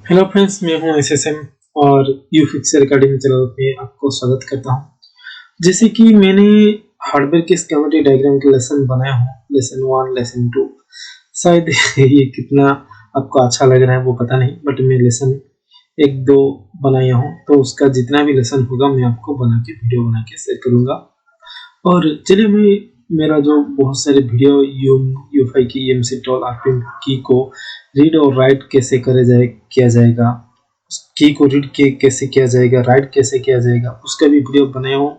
Hello friends, मैं हूं SSM और यू फिक्सर अकेडमी चैनल पे आपको स्वागत करता हूं। जैसे कि मैंने हार्डवेयर के स्कीमेटिक डायग्राम के लेसन बनाया हूं, लेसन 1, लेसन 2। शायद ये कितना आपको अच्छा लग रहा है वो पता नहीं, बट मैं लेसन 1-2 बनाया हूं, तो उसका जितना भी लेसन होगा मैं आपको बना के वीडियो बना के शेयर करूंगा। और चलिए मैं मेरा जो बहुत सारे वीडियो यूएफआई की एमसीटॉल आरपीएम की को रीड और राइट कैसे किया जाएगा, की को रीड के कैसे किया जाएगा, राइट कैसे किया जाएगा, उसका भी वीडियो बनाया हूँ।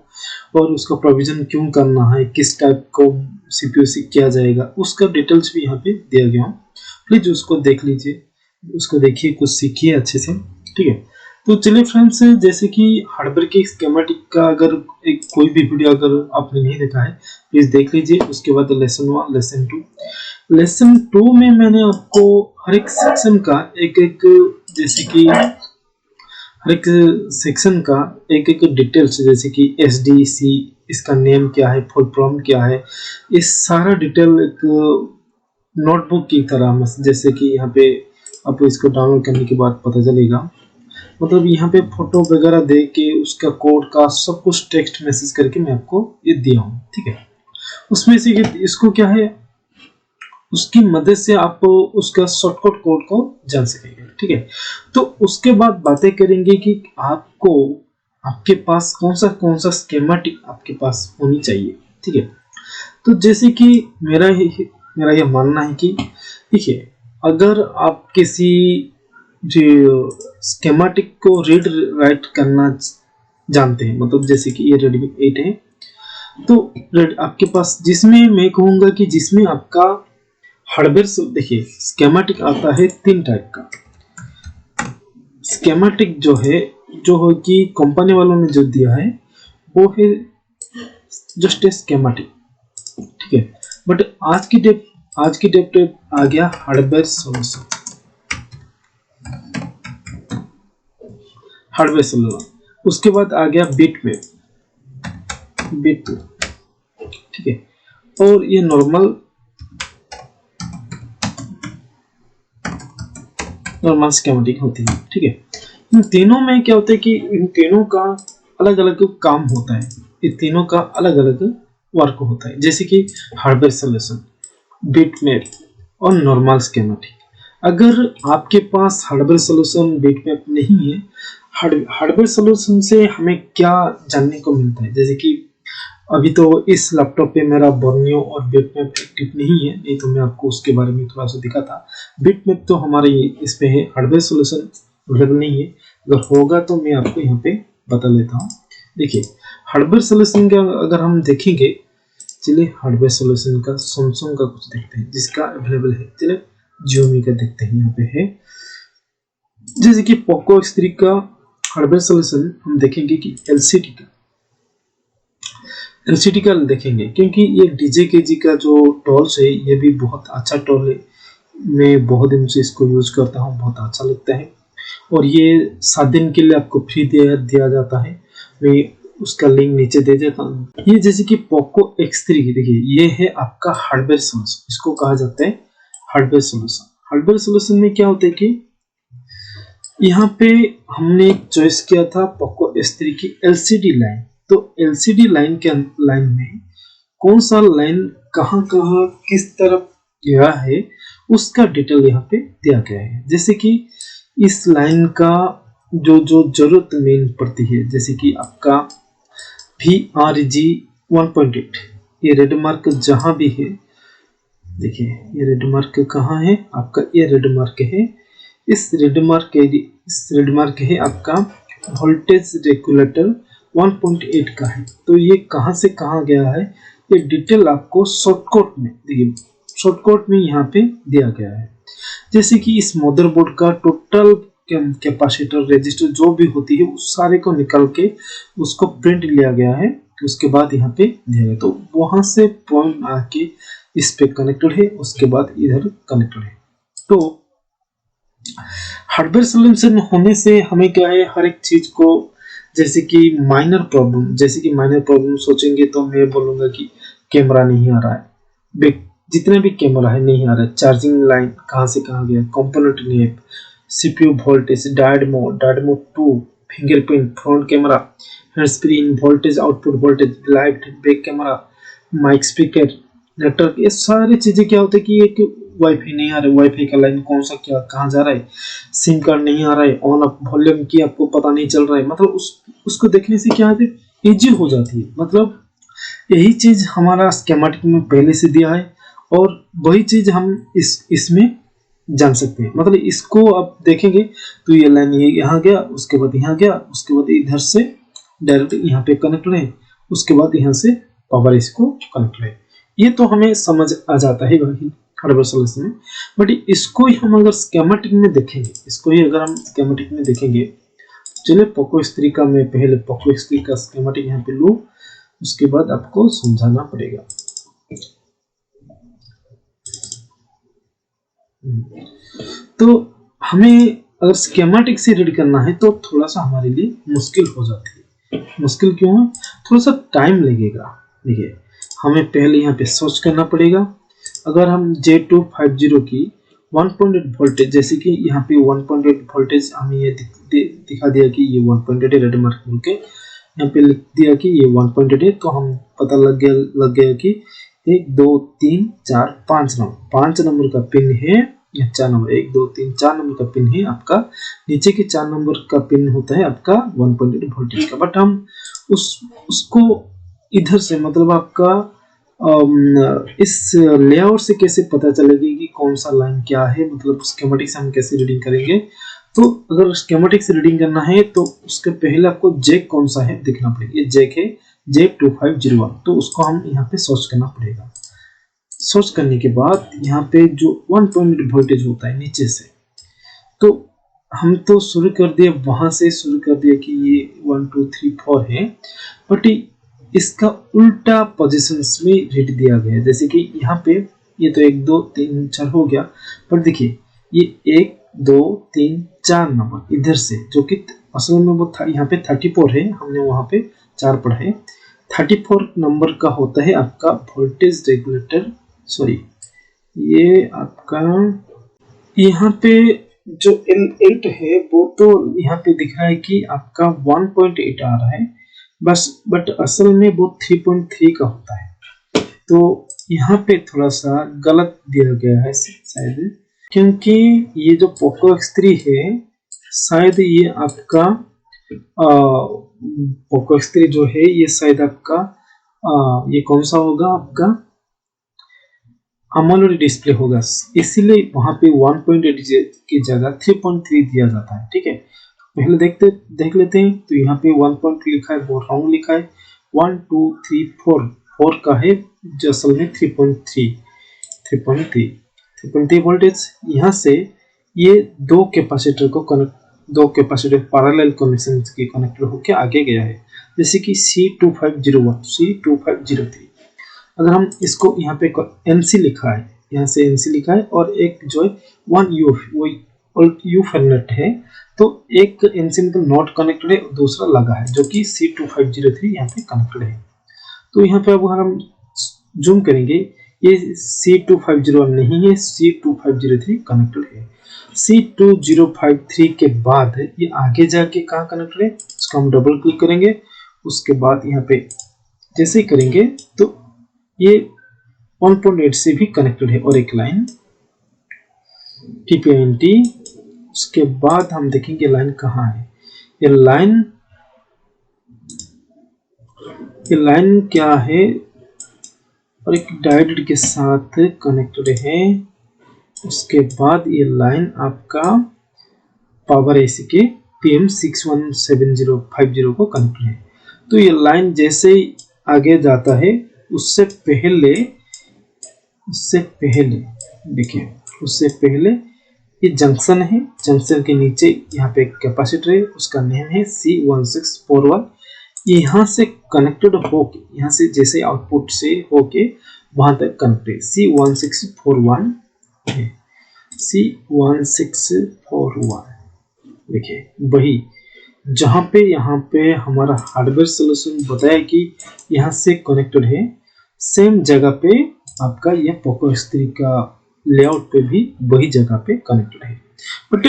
और उसका प्रोविजन क्यों करना है, किस टाइप को सीपीयू से किया जाएगा, उसका डिटेल्स भी यहाँ पे दिया गया हूँ। प्लीज उसको देख लीजिए, उसको देखिए, कुछ सीखिए अच्छे से। ठीक है, तो चलिए फ्रेंड्स, जैसे कि हार्डवेयर के स्कीमेटिक का अगर एक कोई भी वीडियो अगर आपने नहीं देखा है प्लीज देख लीजिए। उसके बाद लेसन 1, लेसन 2। लेसन 2 में मैंने आपको हर एक सेक्शन का एक एक, जैसे कि हर एक सेक्शन का एक एक डिटेल्स, जैसे कि एसडीसी, इसका नेम क्या है, फुल फॉर्म क्या है, ये सारा डिटेल एक नोटबुक की तरह, जैसे कि यहाँ पे आपको इसको डाउनलोड करने के बाद पता चलेगा। मतलब यहाँ पे फोटो वगैरह दे के उसका कोड का सब कुछ टेक्स्ट मैसेज करके मैं आपको ये दिया हूँ। ठीक है, उसमें से इसको क्या है, उसकी मदद से आप उसका शॉर्टकट कोड को जान सकेंगे। ठीक है, तो उसके बाद बातें करेंगे कि आपको आपके पास कौन सा स्कीमेटिक आपके पास होनी चाहिए। ठीक है, तो जैसे कि मेरा यह मानना है कि देखिए, अगर आप किसी जो स्कीमेटिक को रीड राइट करना जानते हैं, मतलब जैसे कि ये रेडमी 8 है, तो आपके पास, जिसमें मैं कहूंगा कि जिसमें आपका हार्डवेयर से, देखिए स्कीमेटिक आता है 3 टाइप का। स्कीमेटिक जो है कि कंपनी वालों ने जो दिया है वो है जस्ट ए स्कीमेटिक। ठीक है, बट आज की डेट आ गया हार्डवेयर सॉल्यूशन। उसके बाद आ गया बिट। ठीक है, और ये नॉर्मल स्कीमेटिक होती है। ठीक है, इन तीनों में क्या होता है कि इन तीनों का अलग अलग काम होता है, इन तीनों का अलग अलग वर्क होता है। जैसे कि हार्डवेयर सॉल्यूशन, बिटमैप और नॉर्मल स्कीमेटिक। अगर आपके पास हार्डवेयर सॉल्यूशन बिटमैप नहीं है, हार्डवेयर सॉल्यूशन से हमें क्या जानने को मिलता है, जैसे कि अभी तो इस लैपटॉप पे मेरा बोर्नियो और बिटमैप एक्टिव नहीं है, नहीं तो मैं आपको उसके बारे में थोड़ा सा दिखा था। बिटमैप तो हमारे इस पे है, हार्डवेयर सॉल्यूशन अवेलेबल नहीं है। अगर होगा तो मैं आपको यहाँ पे बता लेता हूँ। देखिए, हार्डवेयर सॉल्यूशन का अगर हम देखेंगे, चलिए हार्डवेयर सॉल्यूशन का सैमसंग का कुछ देखते हैं जिसका अवेलेबल है। चलिए जियोमी का देखते हैं, यहाँ पे है जैसे कि पोको X3 का हार्डवेयर सॉल्यूशन हम देखेंगे कि एलसीडी का देखेंगे, क्योंकि ये डीजे के जी का जो टॉल्स है ये भी बहुत अच्छा टॉल है। मैं बहुत दिन से इसको यूज करता हूँ, बहुत अच्छा लगता है। और ये 7 दिन के लिए आपको फ्री दिया जाता है, मैं उसका लिंक नीचे दे देता हूँ। ये जैसे कि पोको X3, देखिए ये है आपका हार्डवेयर सॉल्यूशन, इसको कहा जाता है हार्डवेयर सॉल्यूशन। हार्डवेयर सॉल्यूशन में क्या होता है कि यहाँ पे हमने चॉइस किया था पोको S3 की एलसीडी लाइन। तो एलसीडी लाइन में कौन सा लाइन कहाँ कहाँ किस तरफ गया है उसका डिटेल यहाँ पे दिया गया है। जैसे कि इस लाइन का जो जरूरत मेन पड़ती है, जैसे कि आपका VRG 1.8, ये रेड मार्क जहां भी है, देखिए ये रेड मार्क कहाँ है आपका, ये रेड मार्क है, इस रेड मार्क है आपका वोल्टेज रेगुलेटर 1.8 का है। तो ये कहां से कहां गया है, ये डिटेल आपको शॉर्टकट में, देखिए शॉर्टकट में यहाँ पे दिया गया है। जैसे कि इस मदरबोर्ड का टोटल कैपेसिटर रजिस्टर जो भी होती है उस सारे को निकाल के उसको प्रिंट लिया गया है, उसके बाद यहाँ पे दिया गया। तो वहां से पॉइंट आके इस पे कनेक्टेड है, उसके बाद इधर कनेक्टेड है। तो हार्डवेयर सॉल्यूशन होने से हमें क्या है, हर एक चीज को, जैसे कि माइनर प्रॉब्लम सोचेंगे तो मैं बोलूंगा कि कैमरा नहीं आ रहा है, जितने भी कैमरा है नहीं आ रहा है, चार्जिंग लाइन कहाँ से कहाँ गया, कंपोनेंट नहीं है, CPU voltage, diode mode 2, fingerprint, front camera, hand screen, voltage, output voltage, light, back camera, mic, speaker, network, ये सारी चीजें क्या होता है कि एक वाईफाई नहीं आ रहा है, वाईफाई का लाइन कौन सा क्या कहाँ जा रहा है, सिम कार्ड नहीं आ रहा है, ऑन ऑफ वॉल्यूम की आपको पता नहीं चल रहा है, मतलब उसको देखने से क्या है इजी हो जाती है। मतलब यही चीज हमारा स्कीमेटिक में पहले से दिया है और वही चीज हम इसमें जान सकते हैं। मतलब इसको आप देखेंगे तो ये लाइन ये यहाँ गया, उसके बाद यहाँ गया, उसके बाद इधर से डायरेक्ट यहाँ पे कनेक्ट रहे, उसके बाद यहाँ से पावर इसको कनेक्ट रहे। ये तो हमें समझ आ जाता है हार्डवेयर सॉल्यूशन में। बट इसको ही हम अगर स्कीमेटिक में देखेंगे, इसको ही अगर हम स्कीमेटिक में देखेंगे, चलिए पोको X3 का मैं पहले पोको X3 का स्कीमेटिक यहाँ पे लूँ, उसके बाद आपको समझाना पड़ेगा। तो हमें अगर स्कीमेटिक से रीड करना है तो थोड़ा सा हमारे लिए मुश्किल हो जाती है। मुश्किल क्यों है? थोड़ा सा टाइम लगेगा। देखिए हमें पहले यहाँ पे सर्च करना पड़ेगा। अगर हम J250 की 1.8 वोल्टेज, जैसे कि यहाँ पे 1.8 वोल्टेज हमें ये दिखा दिया कि ये 1.8 रेड मार्क बोल के यहाँ पे लिख दिया कि ये 1.8 है, तो हम पता लग गया कि 1 2 3 4 5 नंबर का पिन है, या 4 नंबर 1 2 3 4 नंबर का पिन है आपका। नीचे के 4 नंबर का पिन होता है आपका 1.8 वोल्टेज का। बट हम उसको इधर से मतलब आपका इस लेआउट से कैसे पता चलेगी कि कौन सा लाइन क्या है, मतलब स्कीमेटिक से हम कैसे रीडिंग करेंगे। तो अगर स्कीमेटिक से रीडिंग करना है तो उसके पहले आपको जैक कौन सा है देखना पड़ेगा। ये जैक है J2501, तो उसको हम यहाँ पे सर्च करना पड़ेगा। सर्च करने के बाद यहाँ पे जो 1.8 वोल्टेज होता है नीचे से, तो हम तो शुरू कर दिए वहां से शुरू कर दिया कि ये 1 2 3 4 है, बट इसका उल्टा पोजीशंस में रेट दिया गया है। जैसे कि यहाँ पे ये तो 1 2 3 4 हो गया, पर देखिए ये 1 2 3 4 नंबर इधर से, जो कि असल में वो यहाँ पे 34 है, हमने वहां पे 4 पढ़ा है। 34 नंबर का होता है आपका वोल्टेज रेगुलेटर, सॉरी ये आपका यहाँ पे जो L8 है वो तो यहाँ पे दिख रहा है कि आपका 1.8 आ रहा है बस, बट असल में वो 3.3 का होता है। तो यहाँ पे थोड़ा सा गलत दिया गया है शायद, क्योंकि ये जो पोको X3 है शायद ये आपका पोको X3 जो है ये शायद आपका ये कौन सा होगा आपका AMOLED डिस्प्ले होगा, इसीलिए वहां पे 1.8 की जगह 3.3 दिया जाता है। ठीक है, पहले देख लेते हैं। तो यहाँ पे 1.3 लिखा है वो रॉन्ग लिखा है, 1 2 3 4 का है जो असल में 3.3 वोल्टेज। यहाँ से ये दो कैपेसिटर पैरेलल कनेक्शन के कनेक्टर होके आगे गया है, जैसे कि C2501 C2503। अगर हम इसको यहाँ पे NC लिखा है, यहाँ से NC लिखा है, और एक जो है 1 U फर्नेट है, तो एक NC मतलब नॉट कनेक्टेड है, दूसरा लगा है जो कि C2503 यहाँ पे कनेक्टेड है। तो यहाँ पे अब हम जूम करेंगे, ये C2501 नहीं है, C2503 कनेक्टेड है। C2053 के बाद ये आगे जाके कहाँ कनेक्टेड है, इसको हम डबल क्लिक करेंगे। उसके बाद यहाँ पे जैसे ही करेंगे तो ये 1.8 से भी कनेक्टेड है, और एक लाइन TPINT। उसके बाद हम देखेंगे लाइन कहाँ है। ये लाइन क्या है, और एक डायोड के साथ कनेक्टेड है। उसके बाद ये लाइन आपका पावर IC के PM617050 को कनेक्टेड है। तो ये लाइन जैसे ही आगे जाता है उससे पहले ये जंक्शन है, जंक्शन के नीचे यहाँ पे कैपेसिटर है, उसका नेम है C1641। यहाँ से कनेक्टेड होके, यहाँ से जैसे आउटपुट से होके वहां तक कनेक्टेड C1641 है, C1641। देखिए वही जहाँ पे यहाँ पे हमारा हार्डवेयर सॉल्यूशन बताया कि यहाँ से कनेक्टेड है, सेम जगह पे आपका ये पोको X3 का लेआउट पे भी वही जगह पे कनेक्टेड है। बट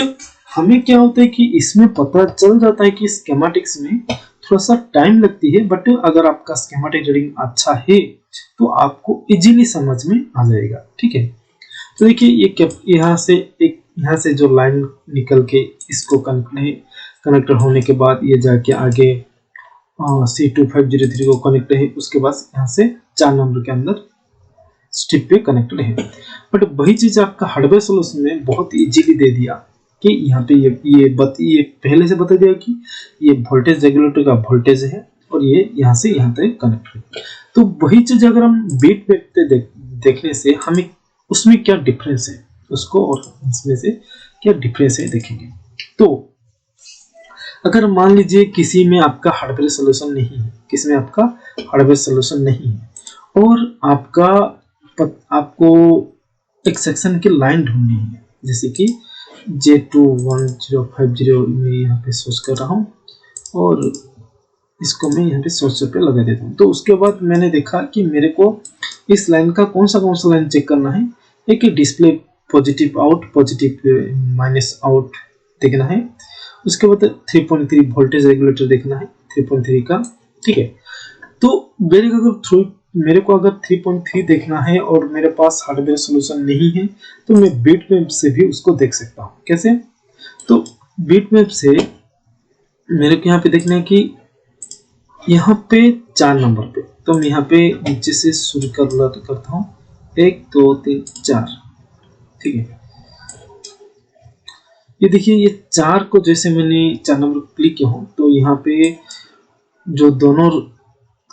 हमें क्या होता है कि इसमें पता चल जाता है कि स्कीमेटिक्स में थोड़ा सा टाइम लगती है, बट अगर आपका स्कीमेटिक रीडिंग अच्छा है तो आपको इजीली समझ में आ जाएगा। ठीक है, तो देखिए ये यहाँ से जो लाइन निकल के इसको कनेक्टर होने के बाद ये जाके आगे C2503 को कनेक्ट है, उसके बाद यहाँ से 4 नंबर के अंदर स्ट्रिप पे कनेक्टेड है। बट वही चीज आपका हार्डवेयर सॉल्यूशन में बहुत इजीली दे दिया कि यहाँ पे ये पहले से बता दिया कि ये वोल्टेज रेगुलेटर का वोल्टेज है और ये यहाँ से यहाँ तक कनेक्ट है। तो वही चीज अगर हम बीट पे देखने से हमें उसमें क्या डिफरेंस है, उसको और इसमें से क्या डिफरेंस है देखेंगे। तो अगर मान लीजिए किसी में आपका हार्डवेयर सॉल्यूशन नहीं है, किसी में आपका हार्डवेयर सॉल्यूशन नहीं है और आपको एक सेक्शन की लाइन ढूंढनी है, जैसे कि J21050 में यहाँ पे सोच कर रहा हूँ और इसको मैं यहाँ पे सोच पे लगा देता हूँ। तो उसके बाद मैंने देखा कि मेरे को इस लाइन का कौन सा लाइन चेक करना है। एक display positive out positive minus out देखना है, उसके बाद 3.3 वोल्टेज रेगुलेटर देखना है 3.3 का। ठीक है, तो मेरे को अगर 3.3 देखना है और मेरे पास हार्डवेयर सॉल्यूशन नहीं है तो मैं बिटमैप से भी उसको देख सकता हूँ। कैसे? तो बिटमैप से मेरे को यहाँ पे देखना है कि यहाँ पे 4 नंबर पे, तो मैं यहाँ पे नीचे से शुरू करता हूँ 1 2 3 4। ठीक है, ये देखिए ये 4 को जैसे मैंने 4 नंबर क्लिक किया हूँ तो यहाँ पे जो दोनों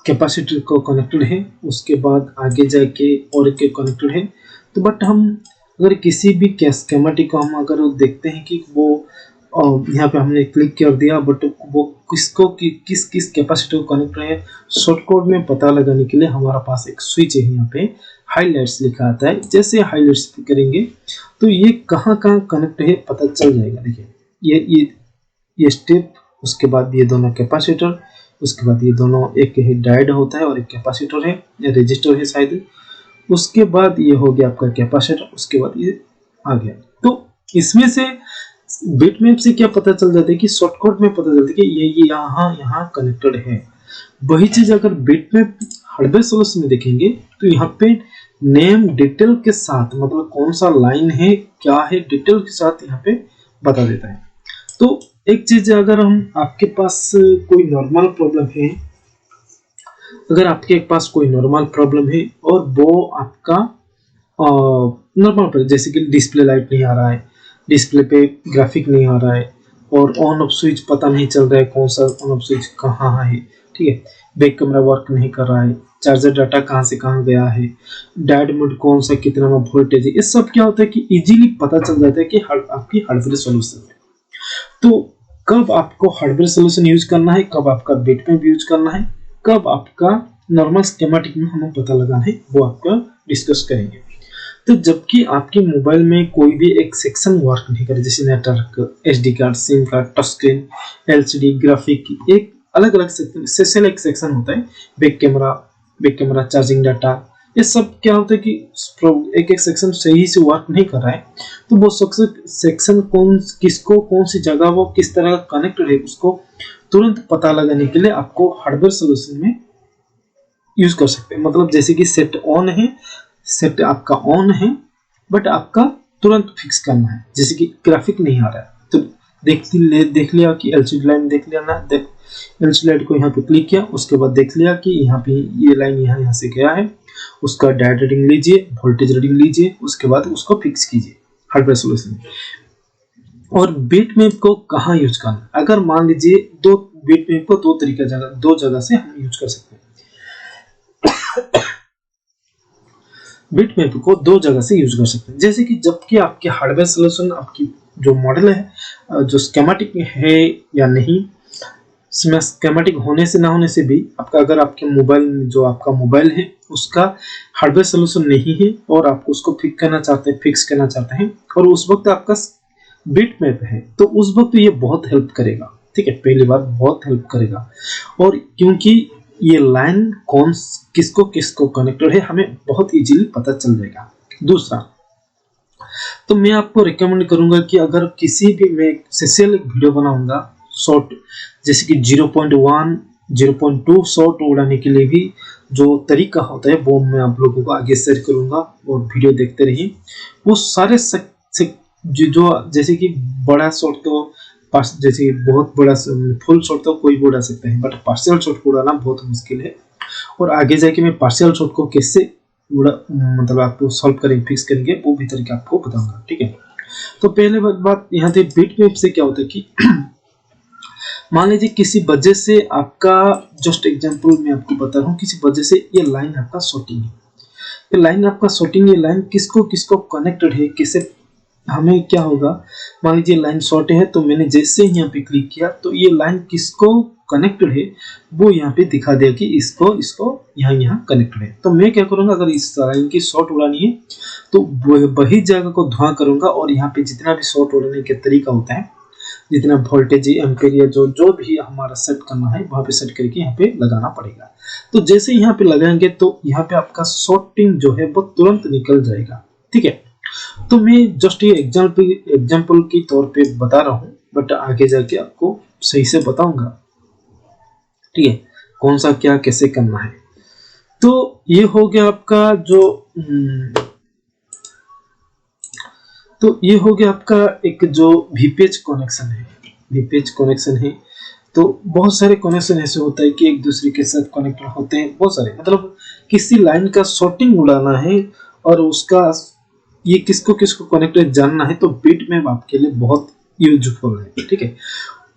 कैपेसिटर को कनेक्टेड है, उसके बाद आगे जाके और एक कनेक्टेड है। तो बट हम अगर किसी भी स्कीमेटिक को हम अगर देखते हैं कि वो यहाँ पे हमने क्लिक कर दिया बट वो किस कैपेसिटर को कनेक्ट है, शॉर्ट कोड में पता लगाने के लिए हमारा पास एक स्विच है, यहाँ पे हाईलाइट्स लिखा आता है। जैसे हाईलाइट्स करेंगे तो ये कहाँ कनेक्ट है पता चल जाएगा। देखिए ये स्टेप, उसके बाद ये दोनों कैपेसिटर, उसके बाद ये दोनों, एक है डायोड होता है और एक कैपेसिटर है या रजिस्टर है शायद, उसके बाद ये हो गया आपका कैपेसिटर, उसके बाद ये आ गया। तो इसमें से बिटमैप से क्या पता चल जाता है कि शॉर्टकट में पता चलता है कि ये यहाँ कनेक्टेड है। वही चीज अगर बिटमैप हार्डवेयर सॉल्यूशन में देखेंगे तो यहाँ पे नेम डिटेल के साथ, मतलब कौन सा लाइन है क्या है डिटेल के साथ यहाँ पे बता देता है। तो एक चीज अगर आपके पास कोई नॉर्मल प्रॉब्लम है, अगर आपके पास कोई नॉर्मल प्रॉब्लम है और वो आपका नॉर्मल, जैसे कि डिस्प्ले लाइट नहीं आ रहा है, डिस्प्ले पे ग्राफिक नहीं आ रहा है और ऑन ऑफ स्विच पता नहीं चल रहा है कौन सा ऑन ऑफ स्विच कहाँ है। ठीक है, बैक कैमरा वर्क नहीं कर रहा है, चार्जर डाटा कहाँ से कहाँ गया है, डायोड मोड कौन सा कितना में वोल्टेज है, ये सब क्या होता है कि इजीली पता चल जाता है कि आपकी हार्डवेयर सॉल्यूशन है। तो कब आपको हार्डवेयर सॉल्यूशन यूज करना है, कब आपका बिटमैप यूज करना है, कब आपका नॉर्मल स्कीमेटिक में हमें पता लगाना है, वो आपका डिस्कस करेंगे। तो जबकि आपके मोबाइल में कोई भी एक सेक्शन वर्क नहीं करे, जैसे network, SD card, SIM card, touch screen, LCD, graphic, एक अलग अलग सेक्शन एक सेक्शन होता है, बैक कैमरा, चार्जिंग डाटा, ये सब क्या होता है कि एक एक सेक्शन सही से वर्क नहीं कर रहा है, तो वो सेक्शन किसको कौन सी जगह वो किस तरह कनेक्टेड है उसको तुरंत पता लगाने के लिए आपको हार्डवेयर सॉल्यूशन में यूज कर सकते हैं। मतलब जैसे कि सेट आपका ऑन है बट आपका तुरंत फिक्स करना है, जैसे कि ग्राफिक नहीं आ रहा है तो देख लिया कि एलसीडी लाइन देख लिया ना, एलसीडी लाइन को यहाँ पे क्लिक किया, उसके बाद देख लिया कि यहाँ पे ये लाइन यहाँ से गया है, उसका डायोड रीडिंग लीजिए, वोल्टेज रीडिंग लीजिए, उसके बाद उसको फिक्स कीजिए हार्डवेयर सॉल्यूशन। और बिटमैप को कहाँ यूज करना, अगर मान लीजिए बिटमैप को दो जगह से हम यूज कर सकते हैं। बिटमैप को 2 जगह से यूज कर सकते हैं, जैसे कि जबकि आपके हार्डवेयर सॉल्यूशन आपकी जो मॉडल है, जो स्कीमेटिक है या नहीं, स्कीमेटिक होने से ना होने से भी आपका, अगर आपके मोबाइल में जो आपका मोबाइल है उसका हार्डवेयर सॉल्यूशन नहीं है और आप उसको फिक्स करना चाहते हैं और उस वक्त आपका बिटमैप है, तो उस वक्त ये बहुत हेल्प करेगा। ठीक है, पहली बार बहुत हेल्प करेगा, और क्योंकि ये लाइन किसको कनेक्टेड है हमें बहुत इजीली पता चल जाएगा। दूसरा, तो मैं आपको रिकमेंड करूंगा कि अगर किसी भी मैं स्पेशल एक वीडियो बनाऊंगा शॉर्ट, जैसे कि 0.1 0.2 शॉर्ट उड़ाने के लिए भी जो तरीका होता है वो मैं आप लोगों को आगे शेयर करूंगा, और वीडियो देखते रहिए। वो सारे जो जैसे कि बड़ा शॉट तो जैसे बहुत बड़ा फुल शॉट तो कोई भी उड़ा सकता है, बट पार्शियल शॉट को उड़ाना बहुत मुश्किल है। और आगे जाके मैं पार्शियल शॉट को कैसे मतलब आपको सॉल्व करेंगे, फिक्स करेंगे, वो भी तरीका आपको बताऊंगा, ठीक है। तो पहले बात यहाँ पे बीट मैप से क्या होता है कि मान लीजिए किसी वजह से आपका, जस्ट एग्जांपल मैं आपको बता रहा हूँ, किसी वजह से ये लाइन आपका शॉर्टिंग है, ये लाइन आपका शॉर्टिंग, ये लाइन किसको किसको कनेक्टेड है, किसे हमें क्या होगा, मान लीजिए लाइन शॉर्ट है, तो मैंने जैसे ही यहाँ पे क्लिक किया तो ये लाइन किसको कनेक्टेड है वो यहाँ पे दिखा दिया कि इसको यहाँ कनेक्टेड है। तो मैं क्या करूंगा, अगर इस लाइन की शॉर्ट उड़ानी है तो वही जगह को धुआं करूंगा, और यहाँ पे जितना भी शॉर्ट उड़ाने का तरीका होता है, जितना वोल्टेज एम्पेयर या जो भी हमारा सेट करना है वहां पे सेट करके यहाँ पे लगाना पड़ेगा। तो जैसे यहाँ पे लगाएंगे तो यहाँ पे आपका शॉर्टिंग जो है वो तुरंत निकल जाएगा, ठीक है। तो मैं जस्ट ये एग्जाम्पल की तौर पे बता रहा हूँ, बट आगे जाके आपको सही से बताऊंगा, ठीक है, कौन सा क्या कैसे करना है। तो ये हो गया आपका जो तो ये हो गया आपका एक जो वीपीएच कनेक्शन है, वीपीएच कनेक्शन है। तो बहुत सारे कनेक्शन ऐसे होता है कि एक दूसरे के साथ कनेक्टेड होते हैं, बहुत सारे, मतलब किसी लाइन का शॉर्टिंग उड़ाना है और उसका ये किसको किसको कनेक्टेड जानना है, तो बीट मैप आपके लिए बहुत यूजफुल है, ठीक है।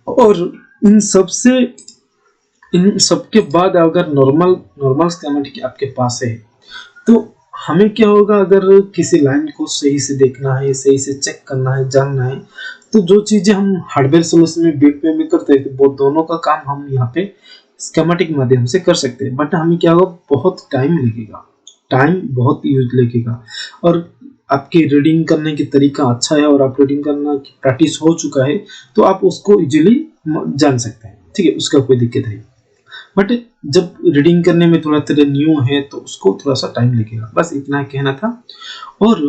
और इन सबके बाद अगर नॉर्मल स्कीमेटिक आपके पास है तो हमें क्या होगा, अगर किसी लाइन को सही से देखना है, सही से चेक करना है, जानना है, तो जो चीजें हम हार्डवेयर सॉल्यूशन में बीट मैप में करते हैं तो वो दोनों का काम हम यहाँ पे स्कीमेटिक माध्यम से कर सकते हैं। बट हमें क्या होगा, बहुत टाइम लगेगा, टाइम बहुत यूज लगेगा। और आपकी रीडिंग करने की तरीका अच्छा है और आप रीडिंग करना की प्रैक्टिस हो चुका है तो आप उसको इजीली जान सकते हैं, ठीक है, उसका कोई दिक्कत नहीं। बट जब रीडिंग करने में थोड़ा न्यू है तो उसको थोड़ा सा टाइम लगेगा, बस इतना कहना था। और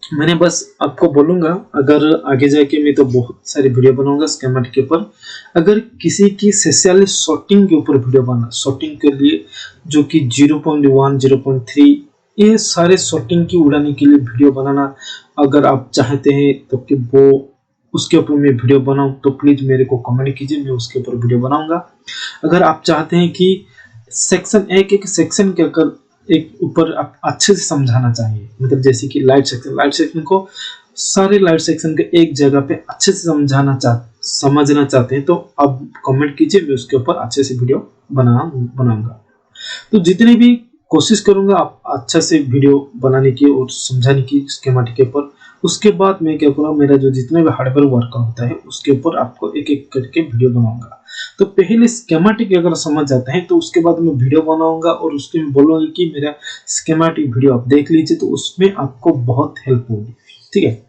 मैंने बस आपको बोलूंगा, अगर आगे जाके मैं तो बहुत सारी वीडियो बनाऊंगा स्कीमेटिक के ऊपर, अगर किसी की स्पेशली शॉर्टिंग के ऊपर वीडियो बना, शॉर्टिंग के लिए जो कि 0.1 0.3 ये सारे शॉर्टिंग की उड़ाने के लिए वीडियो बनाना अगर आप चाहते हैं तो कि वो उसके ऊपर मैं वीडियो बनाऊं तो प्लीज मेरे को कमेंट कीजिए, मैं उसके ऊपर वीडियो बनाऊंगा। अगर आप चाहते हैं कि सेक्शन एक सेक्शन के एक ऊपर आप अच्छे से समझाना चाहिए, मतलब जैसे कि लाइट सेक्शन को सारे लाइट सेक्शन के एक जगह पे अच्छे से समझना चाहते हैं तो आप कमेंट कीजिए, मैं उसके ऊपर अच्छे से वीडियो बनाऊंगा। तो जितने भी कोशिश करूंगा आप अच्छा से वीडियो बनाने की और समझाने की स्कीमेटिक के ऊपर। उसके बाद मैं क्या करूँगा, मेरा जो जितना भी हार्डवेयर वर्क होता है उसके ऊपर आपको एक एक करके वीडियो बनाऊंगा। तो पहले स्कीमेटिक अगर समझ जाते हैं तो उसके बाद मैं वीडियो बनाऊंगा और उसके में बोलूंगा कि मेरा स्कीमेटिक वीडियो आप देख लीजिए, तो उसमें आपको बहुत हेल्प होगी, ठीक है।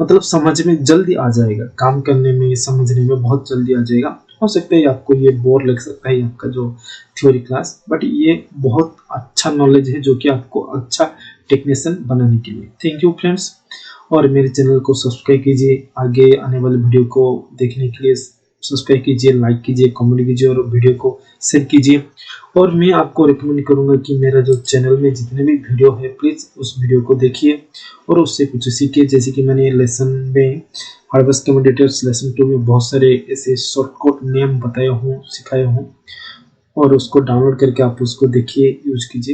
मतलब समझ में जल्दी आ जाएगा, काम करने में समझने में बहुत जल्दी आ जाएगा। हो सकता है आपको ये बोर लग सकता है आपका जो थ्योरी क्लास, बट ये बहुत अच्छा नॉलेज है जो कि आपको अच्छा टेक्नीशियन बनाने के लिए। थैंक यू फ्रेंड्स, और मेरे चैनल को सब्सक्राइब कीजिए, आगे आने वाले वीडियो को देखने के लिए सब्सक्राइब कीजिए, लाइक कीजिए, कमेंट कीजिए और वीडियो को शेयर कीजिए। और मैं आपको रिकमेंड करूंगा कि मेरा जो चैनल में जितने भी वीडियो है प्लीज उस वीडियो को देखिए और उससे कुछ सीखिए। जैसे कि मैंने लेसन में हार्डवेयर स्कीमेटिक्स लेसन 2 में बहुत सारे ऐसे शॉर्टकट नियम बताया हूँ, सिखाया हूँ, और उसको डाउनलोड करके आप उसको देखिए, यूज कीजिए।